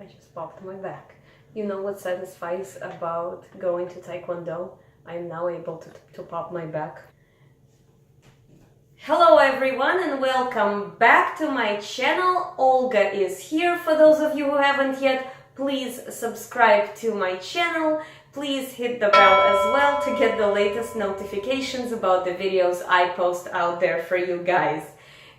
I just popped my back. You know what satisfies about going to Taekwondo? I'm now able to pop my back. Hello everyone and welcome back to my channel. Olga is here. For those of you who haven't yet, please subscribe to my channel. Please hit the bell as well to get the latest notifications about the videos I post out there for you guys.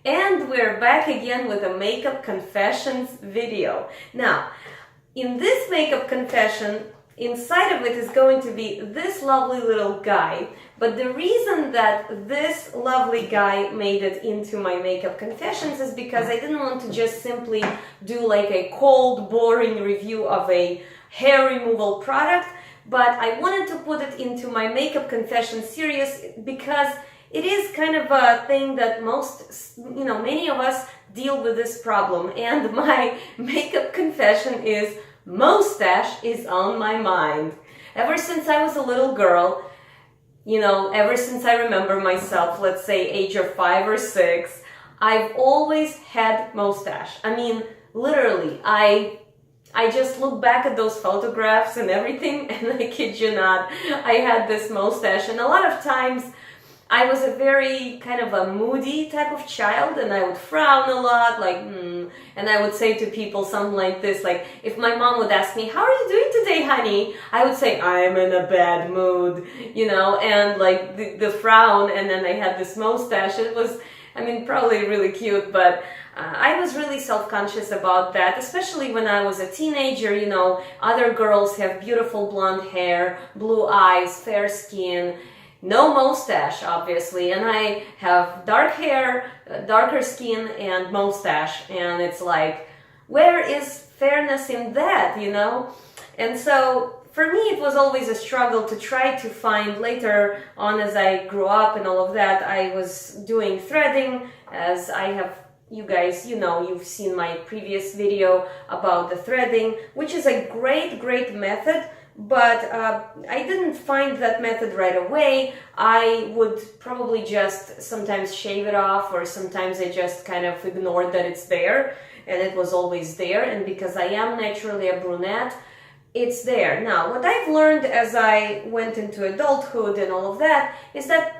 And we're back again with a makeup confessions video. Now, in this makeup confession, inside of it is going to be this lovely little guy, but the reason that this lovely guy made it into my makeup confessions is because I didn't want to just simply do like a cold, boring review of a hair removal product, but I wanted to put it into my makeup confession series because it is kind of a thing that many of us deal with this problem, and my makeup confession is mustache is on my mind. Ever since I was a little girl, ever since I remember myself, let's say age of 5 or 6, I've always had mustache. I mean, literally, I just look back at those photographs and everything, and I kid you not, I had this mustache, and a lot of times I was a very kind of a moody type of child, and I would frown a lot, and I would say to people something like this, like if my mom would ask me, "How are you doing today, honey?" I would say, "I'm in a bad mood," and like the frown, and then I had this mustache. It was, probably really cute, but I was really self-conscious about that, especially when I was a teenager. Other girls have beautiful blonde hair, blue eyes, fair skin, no mustache, obviously, and I have dark hair, darker skin, and mustache, and it's like, where is fairness in that, And so, for me, it was always a struggle to try to find. Later on, as I grew up and all of that, I was doing threading, as I have, you guys, you've seen my previous video about the threading, which is a great method. But I didn't find that method right away. I would probably just sometimes shave it off, or sometimes I just kind of ignored that it's there, and it was always there. And because I am naturally a brunette, it's there. Now, what I've learned as I went into adulthood and all of that is that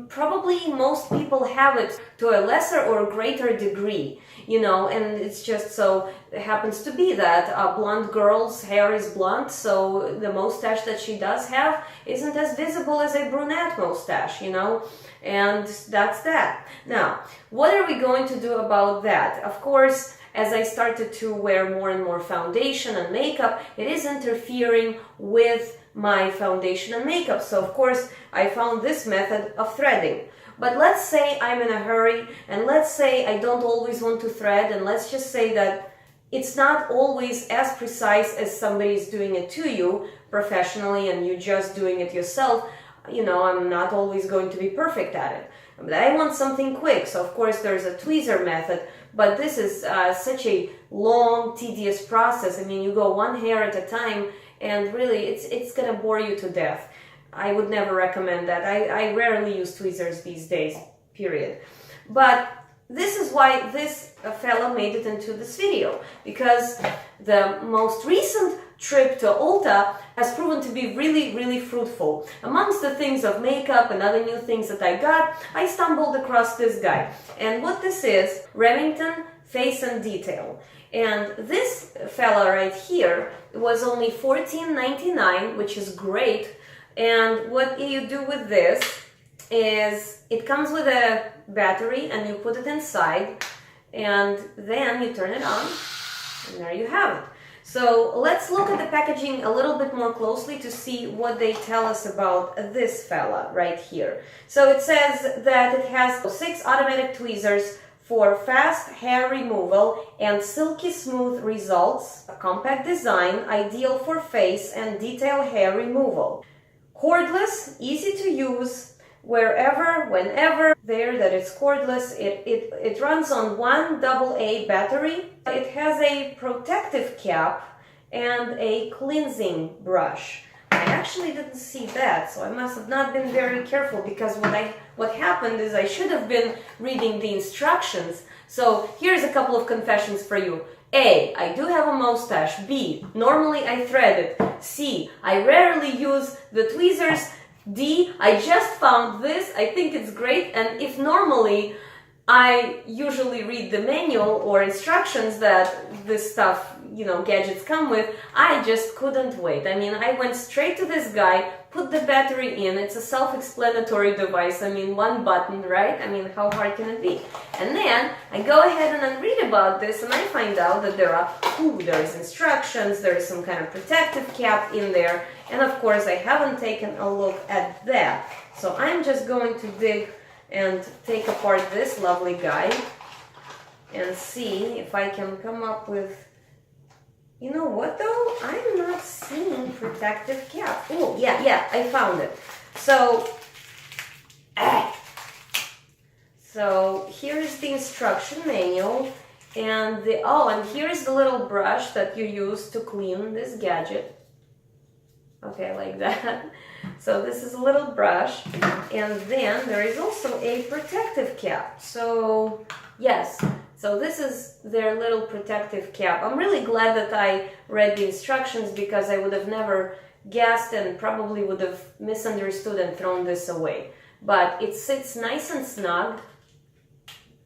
probably most people have it to a lesser or greater degree, and it's just so it happens to be that a blonde girl's hair is blonde, so the mustache that she does have isn't as visible as a brunette mustache, and that's that. Now, what are we going to do about that? Of course, as I started to wear more and more foundation and makeup, it is interfering with my foundation and makeup. So of course I found this method of threading. But let's say I'm in a hurry, and let's say I don't always want to thread, and let's just say that it's not always as precise as somebody's doing it to you professionally and you just doing it yourself. I'm not always going to be perfect at it. But I want something quick, so of course there's a tweezer method, but this is such a long, tedious process. You go one hair at a time, and really it's gonna bore you to death. I would never recommend that. I rarely use tweezers these days, period. But this is why this fella made it into this video, because the most recent trip to Ulta has proven to be really fruitful. Amongst the things of makeup and other new things that I got, I stumbled across this guy. And what this is, Remington Face and Detail. And this fella right here was only $14.99, which is great. And what you do with this is it comes with a battery, and you put it inside, and then you turn it on, and there you have it. So let's look at the packaging a little bit more closely to see what they tell us about this fella right here. So it says that it has 6 automatic tweezers for fast hair removal and silky smooth results, a compact design, ideal for face and detail hair removal. Cordless, easy to use, wherever, whenever, there that it's cordless. It runs on 1 AA battery. It has a protective cap and a cleansing brush. I actually didn't see that, so I must have not been very careful, because what happened is I should have been reading the instructions. So here's a couple of confessions for you. A, I do have a mustache. B, normally I thread it. C, I rarely use the tweezers. D, I just found this, I think it's great, and if normally I usually read the manual or instructions that this stuff, you know, gadgets come with, I just couldn't wait. I mean, I went straight to this guy, put the battery in. It's a self-explanatory device. I mean, one button, right? I mean, how hard can it be? And then I go ahead and I read about this, and I find out that there's instructions, there's some kind of protective cap in there, and of course I haven't taken a look at that. So I'm just going to dig and take apart this lovely guy and see if I can come up with, you know what though? I'm not seeing protective cap. Oh, yeah, I found it. So here's the instruction manual, and and here's the little brush that you use to clean this gadget. Okay, like that. So this is a little brush, and then there is also a protective cap. So yes, so this is their little protective cap. I'm really glad that I read the instructions, because I would have never guessed and probably would have misunderstood and thrown this away. But it sits nice and snug,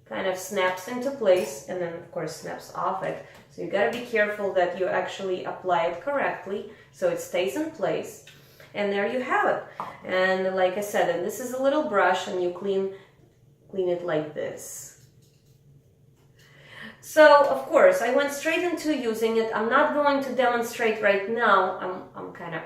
kind of snaps into place, and then of course snaps off it. So you gotta be careful that you actually apply it correctly so it stays in place. And there you have it. And like I said, and this is a little brush, and you clean it like this. So of course I went straight into using it. I'm not going to demonstrate right now. I'm kind of,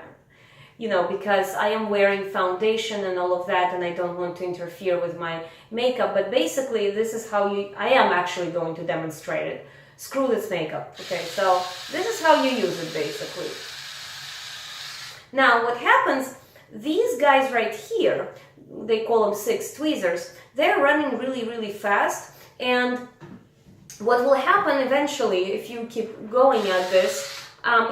you know, because I am wearing foundation and all of that, and I don't want to interfere with my makeup. But basically this is how I am actually going to demonstrate it. Screw this makeup. Okay, so this is how you use it basically. Now what happens, these guys right here, they call them 6 tweezers, they're running really, really fast, and what will happen eventually, if you keep going at this,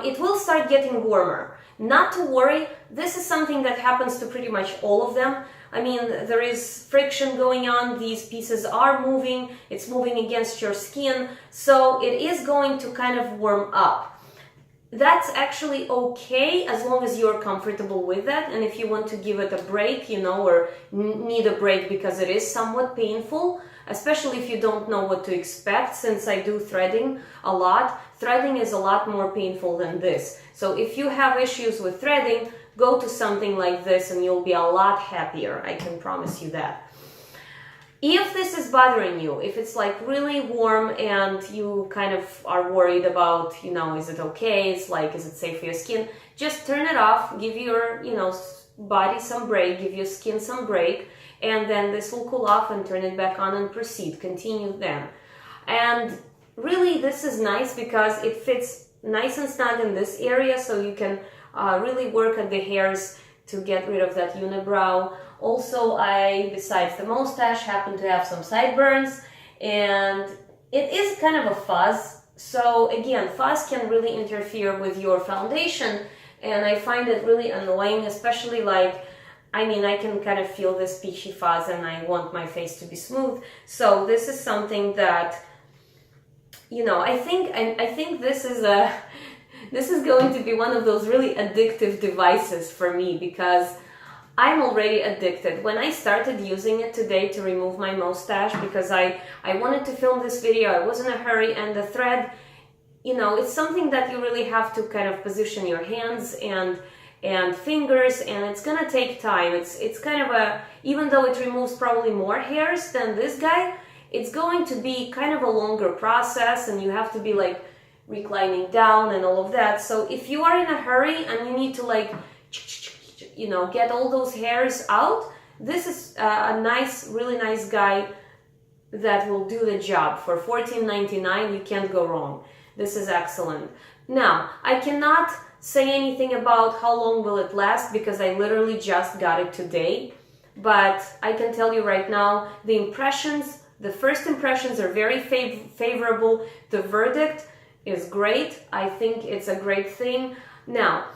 it will start getting warmer. Not to worry, this is something that happens to pretty much all of them. I mean, there is friction going on, these pieces are moving, it's moving against your skin, so it is going to kind of warm up. That's actually okay as long as you're comfortable with that, and if you want to give it a break, you know, or need a break because it is somewhat painful, especially if you don't know what to expect. Since I do threading a lot, threading is a lot more painful than this. So if you have issues with threading, go to something like this and you'll be a lot happier, I can promise you that. If this is bothering you, if it's like really warm and you kind of are worried about, you know, is it okay? It's like, is it safe for your skin? Just turn it off, give your, you know, body some break, give your skin some break, and then this will cool off, and turn it back on and proceed. Continue then. And really this is nice because it fits nice and snug in this area, so you can really work at the hairs to get rid of that unibrow. Also, I, besides the mustache, happen to have some sideburns, and it is kind of a fuzz. So again, fuzz can really interfere with your foundation, and I find it really annoying, especially like, I mean, I can kind of feel this peachy fuzz, and I want my face to be smooth. So this is something that, you know, I think this is going to be one of those really addictive devices for me, because I'm already addicted. When I started using it today to remove my mustache, because I wanted to film this video, I was in a hurry, and the thread, you know, it's something that you really have to kind of position your hands and fingers, and it's gonna take time. It's kind of a, even though it removes probably more hairs than this guy, it's going to be kind of a longer process, and you have to be like reclining down and all of that. So if you are in a hurry and you need to like, you know, get all those hairs out, this is a nice, really nice guy that will do the job. For $14.99, you can't go wrong. This is excellent. Now, I cannot say anything about how long will it last, because I literally just got it today, but I can tell you right now, the impressions, the first impressions are very favorable. The verdict is great. I think it's a great thing. Now,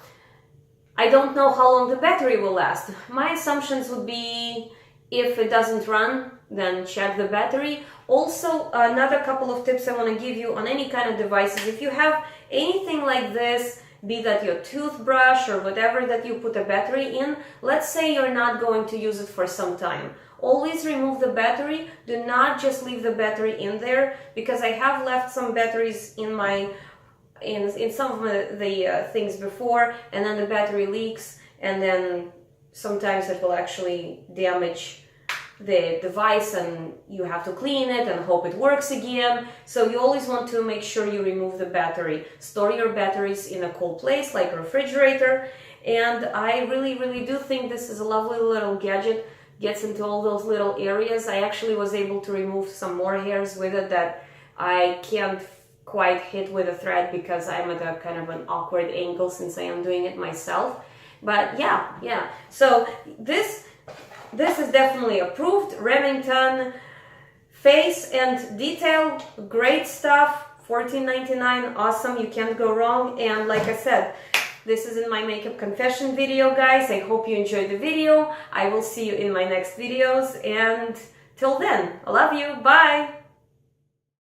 I don't know how long the battery will last. My assumptions would be if it doesn't run, then check the battery. Also, another couple of tips I want to give you on any kind of devices. If you have anything like this, be that your toothbrush or whatever that you put a battery in, let's say you're not going to use it for some time. Always remove the battery. Do not just leave the battery in there, because I have left some batteries in my in some of the things before, and then the battery leaks, and then sometimes it will actually damage the device and you have to clean it and hope it works again. So you always want to make sure you remove the battery. Store your batteries in a cool place like a refrigerator. And I really do think this is a lovely little gadget. Gets into all those little areas. I actually was able to remove some more hairs with it that I can't quite hit with a thread because I'm at a kind of an awkward angle since I am doing it myself. But yeah. So this is definitely approved. Remington face and detail, great stuff. $14.99, awesome, you can't go wrong. And like I said, this is in my makeup confession video, guys. I hope you enjoyed the video. I will see you in my next videos, and till then, I love you, bye!